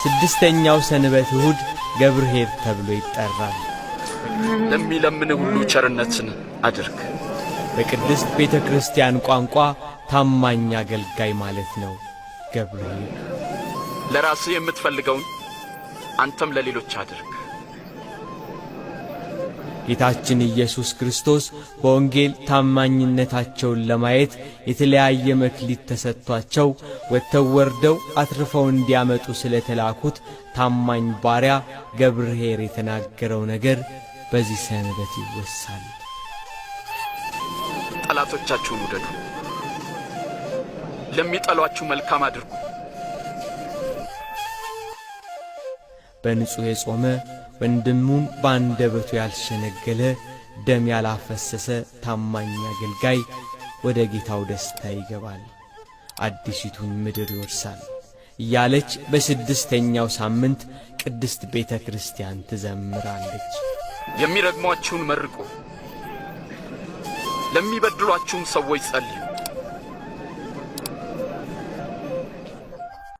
ስድስተኛው ሰንበት እሁድ ገብርኄር ተብሎ ይጠራል። ለሚለምን ሁሉ ቸርነትን አድርግ። በቅድስት ቤተ ክርስቲያን ቋንቋ ታማኝ አገልጋይ ማለት ነው ገብርኄር። ለራስህ የምትፈልገውን አንተም ለሌሎች አድርግ። ጌታችን ኢየሱስ ክርስቶስ በወንጌል ታማኝነታቸውን ለማየት የተለያየ መክሊት ተሰጥቷቸው ወጥተው ወርደው አትርፈው እንዲያመጡ ስለተላኩት ታማኝ ባሪያ ገብርኄር የተናገረው ነገር በዚህ ሰንበት ይወሳል። ጠላቶቻችሁን ውደዱ፣ ለሚጠሏችሁ መልካም አድርጉ። በንጹሕ የጾመ ወንድሙን በአንደበቱ ያልሸነገለ ደም ያላፈሰሰ ታማኝ አገልጋይ ወደ ጌታው ደስታ ይገባል፣ አዲሲቱን ምድር ይወርሳል እያለች በስድስተኛው ሳምንት ቅድስት ቤተ ክርስቲያን ትዘምራለች። የሚረግሟችሁን መርቁ፣ ለሚበድሏችሁም ሰዎች ጸልዩ።